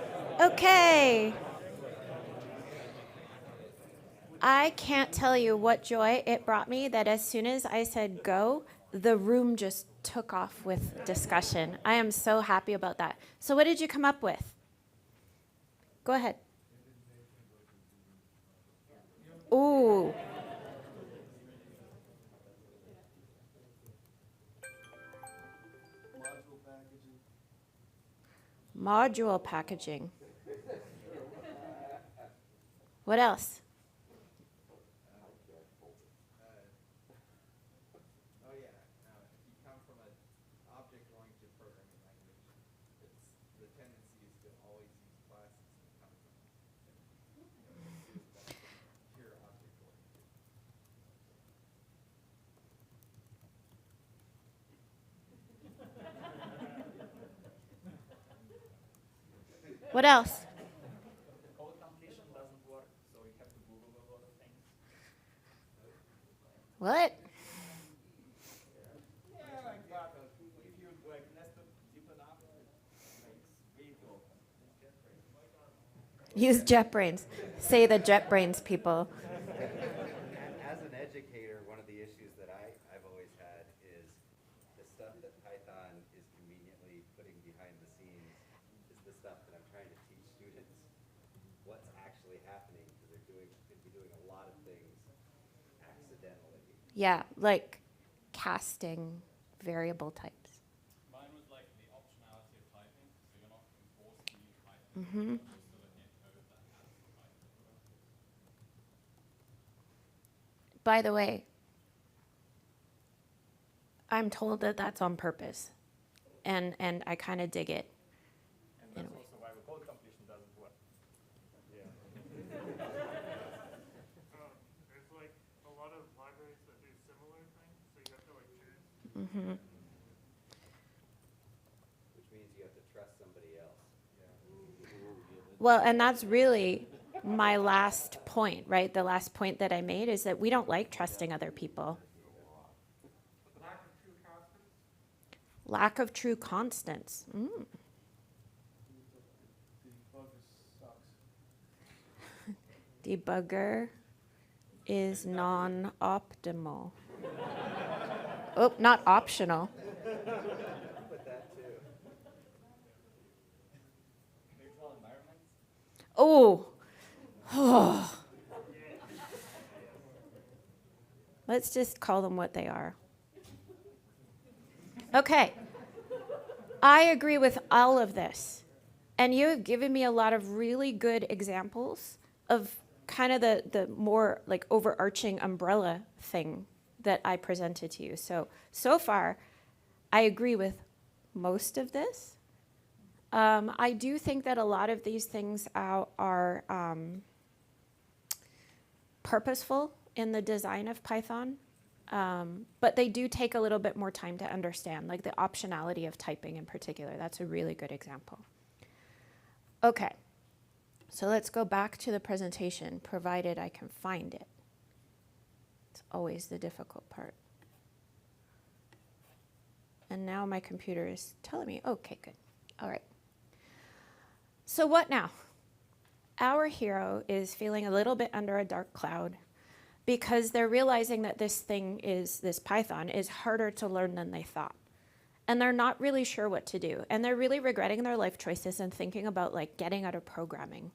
I can't tell you what joy it brought me that as soon as I said go, the room just took off with discussion. I am so happy about that. So what did you come up with? Go ahead. Module packaging. What else? Oh yeah, if you come from an object-oriented programming language, the tendency is to always use classes that come from pure object-oriented. What else? Code completion doesn't work, so you have to Google a lot of things. What? Yeah, like that. If you like nest it deep enough, it makes way too often. Use JetBrains. Say the JetBrains people. As an educator, one of the issues that I've always had is the stuff that Python is conveniently putting behind the scenes is the stuff that I'm trying to teach students what's actually happening, because could be doing a lot of things accidentally. Yeah, like casting variable types. Mine was like the optionality of typing, so you're not forced to use Python. Mm-hmm. You're still looking at code that has Python. By the way, I'm told that that's on purpose, and I kind of dig it. And that's also why the code completion doesn't work. There's like a lot of libraries that do similar things, so you have to like choose. Mm-hmm. Which means you have to trust somebody else. Well, and that's really my last point, right? The last point that I made is that we don't like trusting other people. Lack of true constants. Lack of true constants. Debugger is non-optimal. Oh, not optional. But that too. Neutral environments. Oh. Let's just call them what they are. Okay. I agree with all of this. And you have given me a lot of really good examples of kind of the more like overarching umbrella thing that I presented to you. So far, I agree with most of this. I do think that a lot of these things are purposeful in the design of Python, but they do take a little bit more time to understand, like the optionality of typing in particular. That's a really good example. Okay, so let's go back to the presentation, provided I can find it. It's always the difficult part. And now my computer is telling me, okay, good. All right. So what now? Our hero is feeling a little bit under a dark cloud because they're realizing that this Python is harder to learn than they thought. And they're not really sure what to do. And they're really regretting their life choices and thinking about like getting out of programming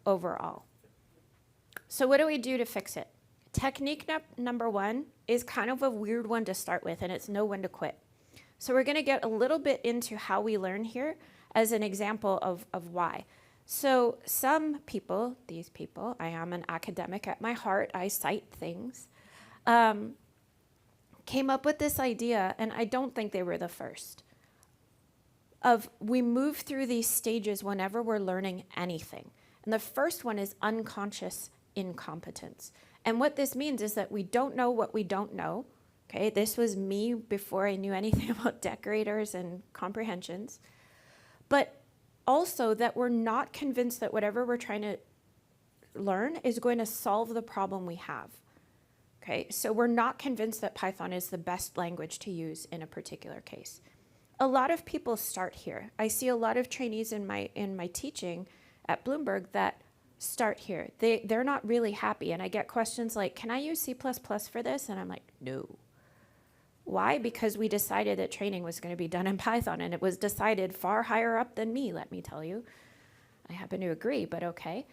overall. So what do we do to fix it? Technique number one is kind of a weird one to start with, and it's know when to quit. So we're going to get a little bit into how we learn here as an example of why. So some people, these people, I am an academic at my heart, I cite things, came up with this idea, and I don't think they were the first, of we move through these stages whenever we're learning anything. And the first one is unconscious incompetence. And what this means is that we don't know what we don't know. Okay, this was me before I knew anything about decorators and comprehensions. But also that we're not convinced that whatever we're trying to learn is going to solve the problem we have. Okay, so we're not convinced that Python is the best language to use in a particular case. A lot of people start here. I see a lot of trainees in my teaching at Bloomberg that start here. They're not really happy, and I get questions like, can I use C++ for this? And I'm like, no. Why? Because we decided that training was going to be done in Python, and it was decided far higher up than me, let me tell you. I happen to agree, but okay.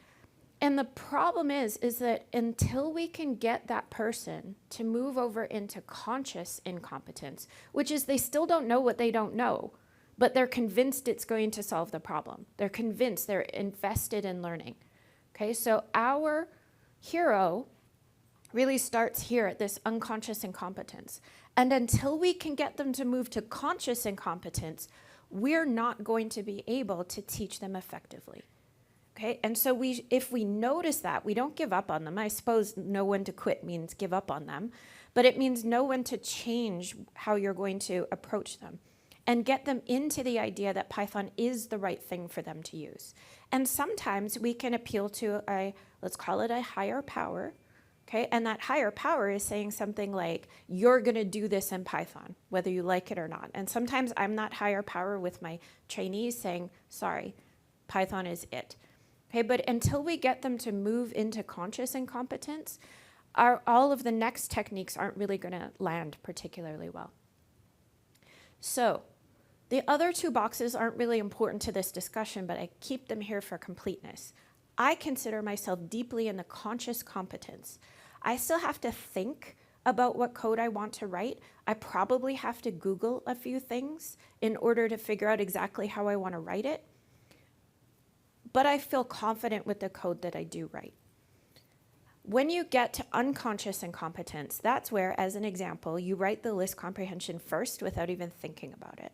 And the problem is that until we can get that person to move over into conscious incompetence, which is they still don't know what they don't know, but they're convinced it's going to solve the problem. They're convinced, they're invested in learning. Okay, so our hero really starts here at this unconscious incompetence. And until we can get them to move to conscious incompetence, we're not going to be able to teach them effectively. Okay, and so if we notice that, we don't give up on them. I suppose know when to quit means give up on them, but it means know when to change how you're going to approach them and get them into the idea that Python is the right thing for them to use. And sometimes we can appeal to let's call it a higher power, okay? And that higher power is saying something like, you're gonna do this in Python, whether you like it or not. And sometimes I'm that higher power with my trainees saying, sorry, Python is it. Okay, but until we get them to move into conscious incompetence, all of the next techniques aren't really gonna land particularly well. So, the other two boxes aren't really important to this discussion, but I keep them here for completeness. I consider myself deeply in the conscious competence. I still have to think about what code I want to write. I probably have to Google a few things in order to figure out exactly how I want to write it. But I feel confident with the code that I do write. When you get to unconscious incompetence, that's where, as an example, you write the list comprehension first without even thinking about it.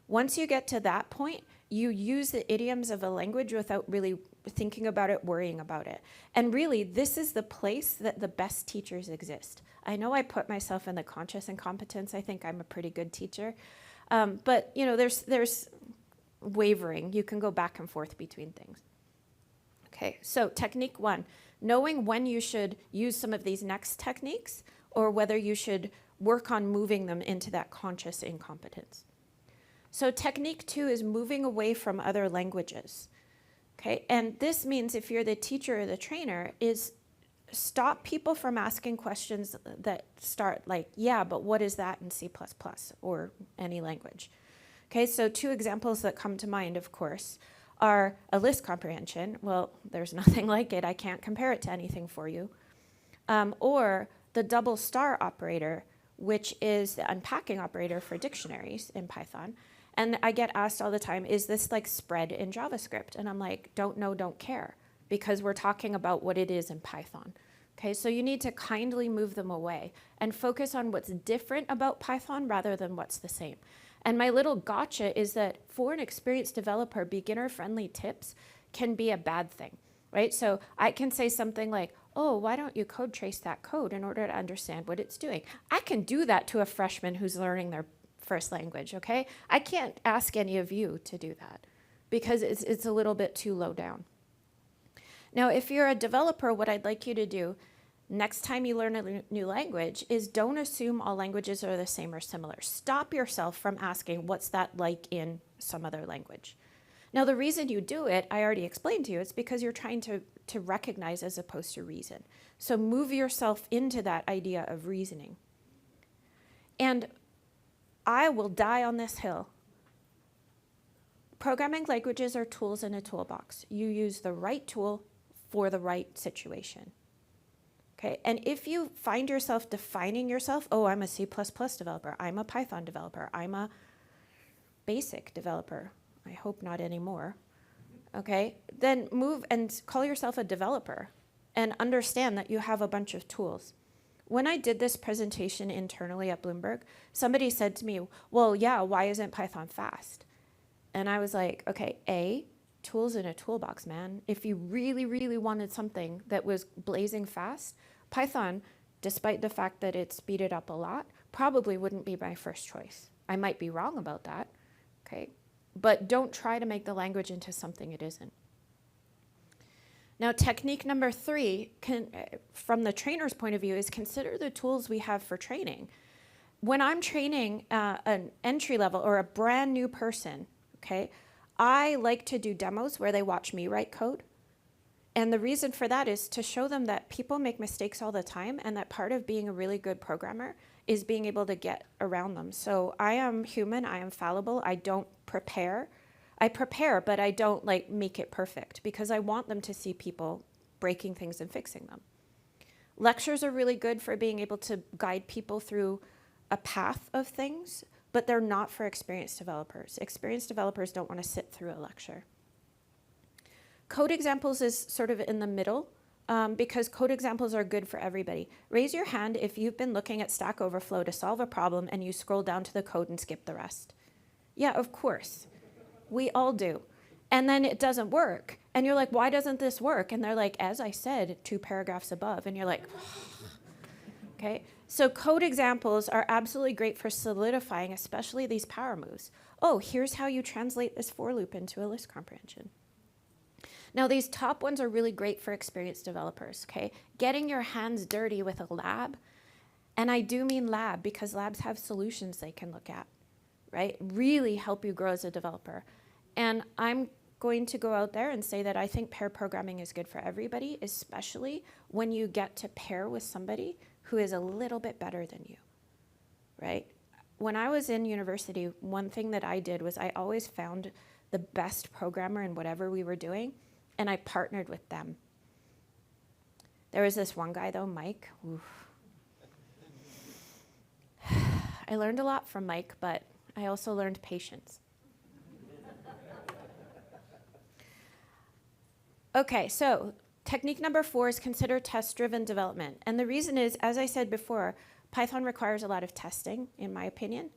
Once you get to that point, you use the idioms of a language without really thinking about it, worrying about it. And really, this is the place that the best teachers exist. I know I put myself in the conscious incompetence. I think I'm a pretty good teacher. But you know, there's wavering. You can go back and forth between things. Okay, so technique 1, knowing when you should use some of these next techniques or whether you should work on moving them into that conscious incompetence. So technique 2 is moving away from other languages. Okay, and this means if you're the teacher or the trainer is stop people from asking questions that start like, yeah, but what is that in C++ or any language? Okay, so 2 examples that come to mind, of course, are a list comprehension. Well, there's nothing like it. I can't compare it to anything for you. Or the double star operator, which is the unpacking operator for dictionaries in Python. And I get asked all the time, is this like spread in JavaScript? And I'm like, don't know, don't care, because we're talking about what it is in Python. Okay, so you need to kindly move them away and focus on what's different about Python rather than what's the same. And my little gotcha is that for an experienced developer, beginner-friendly tips can be a bad thing, right? So I can say something like, oh, why don't you code trace that code in order to understand what it's doing? I can do that to a freshman who's learning their first language, okay? I can't ask any of you to do that because it's a little bit too low down. Now, if you're a developer, what I'd like you to do next time you learn a new language is don't assume all languages are the same or similar. Stop yourself from asking what's that like in some other language. Now, the reason you do it, I already explained to you, it's because you're trying to recognize as opposed to reason. So move yourself into that idea of reasoning. And I will die on this hill. Programming languages are tools in a toolbox. You use the right tool for the right situation. Okay, and if you find yourself defining yourself, oh, I'm a C++ developer, I'm a Python developer, I'm a BASIC developer, I hope not anymore, okay, then move and call yourself a developer and understand that you have a bunch of tools. When I did this presentation internally at Bloomberg, somebody said to me, well, yeah, why isn't Python fast? And I was like, okay, tools in a toolbox, man. If you really, really wanted something that was blazing fast, Python, despite the fact that it speeded up a lot, probably wouldn't be my first choice. I might be wrong about that, okay? But don't try to make the language into something it isn't. Now, technique number 3, from the trainer's point of view, is consider the tools we have for training. When I'm training an entry level or a brand new person, okay, I like to do demos where they watch me write code. And the reason for that is to show them that people make mistakes all the time and that part of being a really good programmer is being able to get around them. So I am human, I am fallible, I don't prepare. I prepare, but I don't like make it perfect because I want them to see people breaking things and fixing them. Lectures are really good for being able to guide people through a path of things, but they're not for experienced developers. Experienced developers don't want to sit through a lecture. Code examples is sort of in the middle, because code examples are good for everybody. Raise your hand if you've been looking at Stack Overflow to solve a problem and you scroll down to the code and skip the rest. Yeah, of course. We all do. And then it doesn't work. And you're like, why doesn't this work? And they're like, as I said, 2 paragraphs above. And you're like, okay. So code examples are absolutely great for solidifying, especially these power moves. Oh, here's how you translate this for loop into a list comprehension. Now, these top ones are really great for experienced developers, okay? Getting your hands dirty with a lab, and I do mean lab because labs have solutions they can look at, right? Really help you grow as a developer. And I'm going to go out there and say that I think pair programming is good for everybody, especially when you get to pair with somebody who is a little bit better than you, right? When I was in university, one thing that I did was I always found the best programmer in whatever we were doing, and I partnered with them. There was this one guy, though, Mike. Oof. I learned a lot from Mike, but I also learned patience. Okay, so technique number 4 is consider test-driven development. And the reason is, as I said before, Python requires a lot of testing, in my opinion.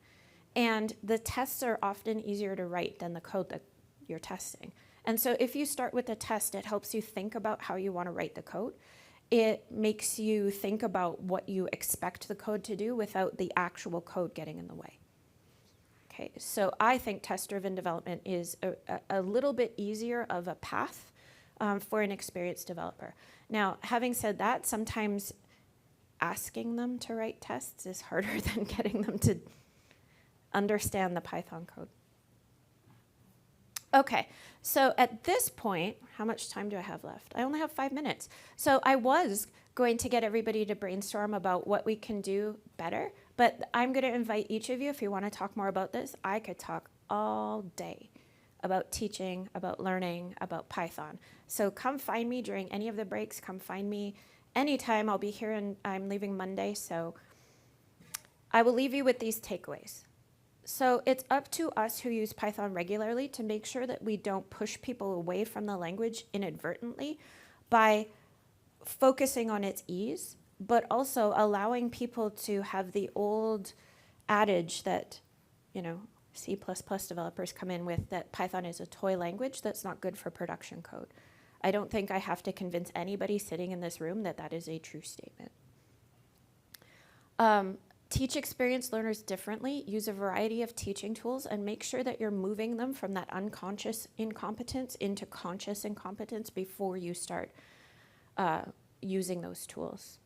And the tests are often easier to write than the code that you're testing. And so if you start with a test, it helps you think about how you want to write the code. It makes you think about what you expect the code to do without the actual code getting in the way. Okay, so I think test-driven development is a little bit easier of a path for an experienced developer. Now, having said that, sometimes asking them to write tests is harder than getting them to understand the Python code. Okay, so at this point, how much time do I have left? I only have 5 minutes. So I was going to get everybody to brainstorm about what we can do better, but I'm going to invite each of you, if you want to talk more about this. I could talk all day about teaching, about learning, about Python. So come find me during any of the breaks. Come find me anytime. I'll be here, and I'm leaving Monday, so I will leave you with these takeaways. So it's up to us who use Python regularly to make sure that we don't push people away from the language inadvertently by focusing on its ease, but also allowing people to have the old adage that, you know, C++ developers come in with, that Python is a toy language that's not good for production code. I don't think I have to convince anybody sitting in this room that that is a true statement. Teach experienced learners differently, use a variety of teaching tools, and make sure that you're moving them from that unconscious incompetence into conscious incompetence before you start using those tools.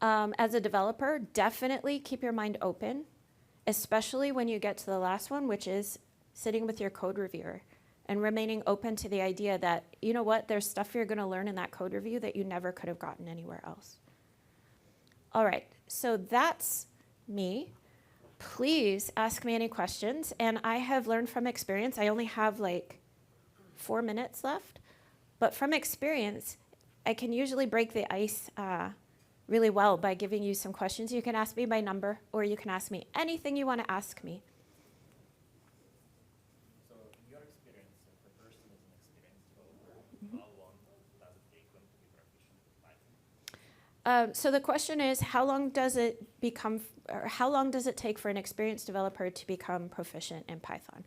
As a developer, definitely keep your mind open, especially when you get to the last one, which is sitting with your code reviewer and remaining open to the idea that, you know what, there's stuff you're going to learn in that code review that you never could have gotten anywhere else. All right, so that's me. Please ask me any questions. And I have learned from experience, I only have like 4 minutes left. But from experience, I can usually break the ice really well by giving you some questions. You can ask me by number, or you can ask me anything you want to ask me. So in your experience, if a person is an experienced developer, how long does it take them to be proficient with Python? So the question is, how long does it take for an experienced developer to become proficient in Python?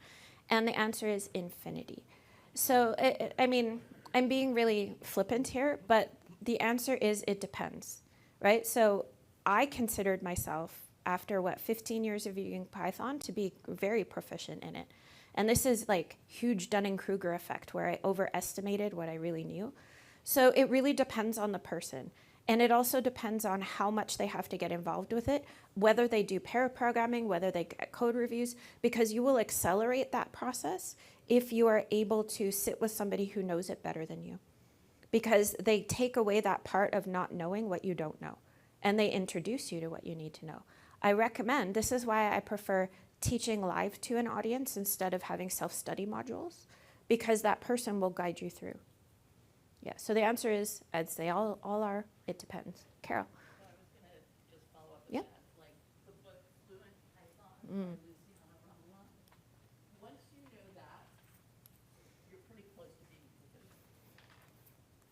And the answer is infinity. So, I mean, I'm being really flippant here, but the answer is it depends, right? So I considered myself, after 15 years of using Python, to be very proficient in it. And this is like huge Dunning-Kruger effect, where I overestimated what I really knew. So it really depends on the person. And it also depends on how much they have to get involved with it, whether they do pair programming, whether they get code reviews, because you will accelerate that process if you are able to sit with somebody who knows it better than you. Because they take away that part of not knowing what you don't know, and they introduce you to what you need to know. I recommend, this is why I prefer teaching live to an audience instead of having self-study modules, because that person will guide you through. Yeah, so the answer is, as they all are, it depends. Carol? I was going to just follow up with that. Like the book Fluent Python, Mm. Once you know that, you're pretty close to being proficient.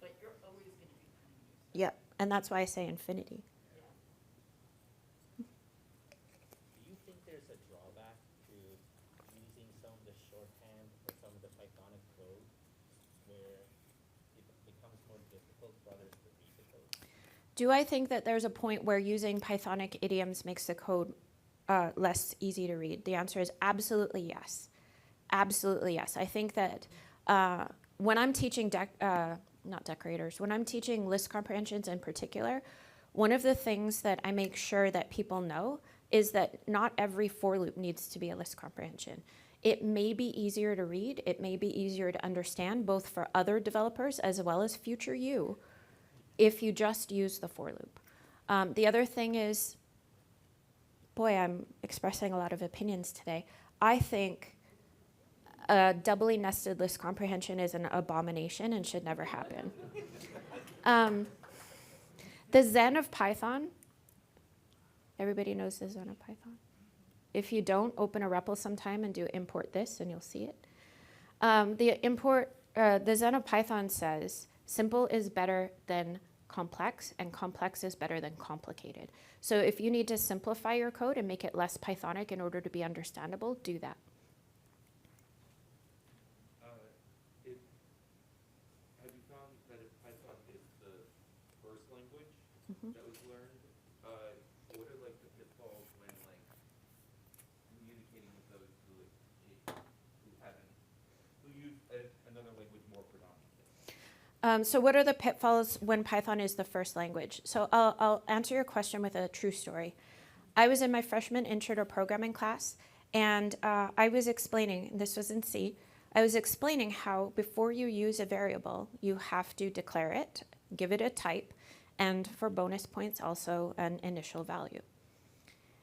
But you're always going to be learning new stuff. Yep, and that's why I say infinity. Yeah. Do you think there's a drawback to using some of the shorthand or some of the Pythonic code where it becomes more difficult for others to read the code? Do I think that there's a point where using Pythonic idioms makes the code less easy to read? The answer is absolutely yes. Absolutely yes. I think that when I'm teaching not decorators, when I'm teaching list comprehensions in particular, one of the things that I make sure that people know is that not every for loop needs to be a list comprehension. It may be easier to read, it may be easier to understand, both for other developers as well as future you, if you just use the for loop. The other thing is, boy, I'm expressing a lot of opinions today. I think a doubly nested list comprehension is an abomination and should never happen. The Zen of Python, everybody knows the Zen of Python? If you don't, open a REPL sometime and do import this and you'll see it. The Zen of Python says, simple is better than complex, and complex is better than complicated. So if you need to simplify your code and make it less Pythonic in order to be understandable, do that. Have you found that if Python is the first language that was learned, what are like the pitfalls when like communicating with those who use another language more predominantly? So what are the pitfalls when Python is the first language? So I'll answer your question with a true story. I was in my freshman intro to programming class, and I was explaining, this was in C, I was explaining how before you use a variable, you have to declare it, give it a type, and for bonus points also an initial value.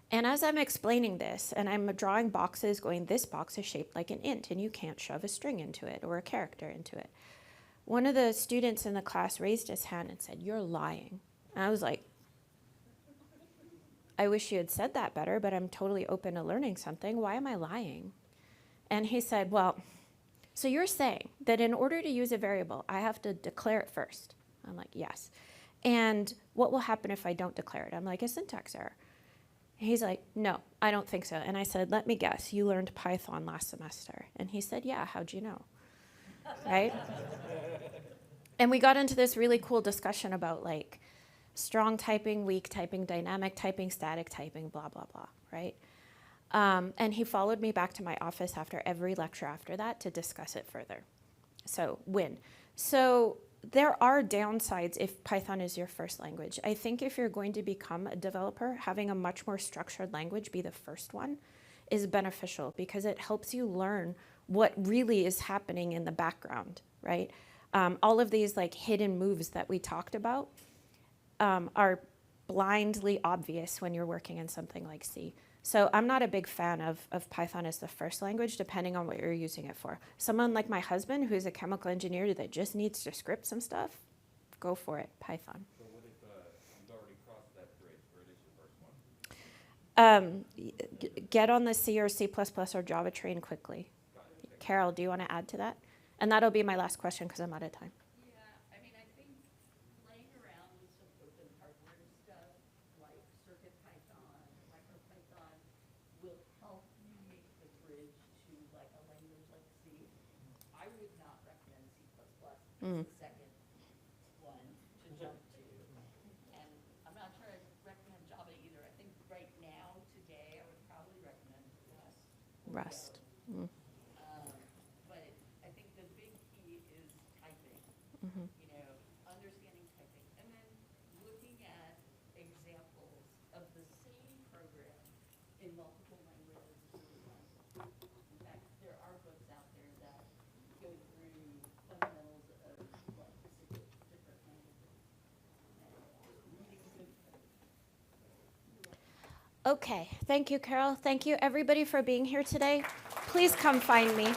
And as I'm explaining this, and I'm drawing boxes going, this box is shaped like an int, and you can't shove a string into it or a character into it. One of the students in the class raised his hand and said, "You're lying." And I was like, I wish you had said that better, but I'm totally open to learning something. Why am I lying? And he said, well, so you're saying that in order to use a variable, I have to declare it first? I'm like, yes. And what will happen if I don't declare it? I'm like, a syntax error. And he's like, no, I don't think so. And I said, let me guess, you learned Python last semester. And he said, yeah, how'd you know? Right? And we got into this really cool discussion about like strong typing, weak typing, dynamic typing, static typing, blah, blah, blah, right? And he followed me back to my office after every lecture after that to discuss it further. So win. So there are downsides if Python is your first language. I think if you're going to become a developer, having a much more structured language be the first one is beneficial because it helps you learn what really is happening in the background, right? All of these like hidden moves that we talked about are blindly obvious when you're working in something like C. So I'm not a big fan of Python as the first language, depending on what you're using it for. Someone like my husband, who's a chemical engineer that just needs to script some stuff, go for it, Python. So what if you've already crossed that bridge, or it is your first one? Get on the C or C++ or Java train quickly. Carol, do you want to add to that? And that'll be my last question because I'm out of time. Yeah, I mean, I think playing around with some open hardware stuff like CircuitPython, MicroPython will help you make the bridge to like a language like C. I would not recommend C++ as the second one to jump to. And I'm not sure I'd recommend Java either. I think right now, today, I would probably recommend Rust. Rust. But I think the big key is typing, you know, understanding typing, and then looking at examples of the same program in multiple languages is really fun. In fact, there are books out there that go through fundamentals of like 6 different languages. And just reading good code. Okay, thank you, Carol. Thank you, everybody, for being here today. Please come find me.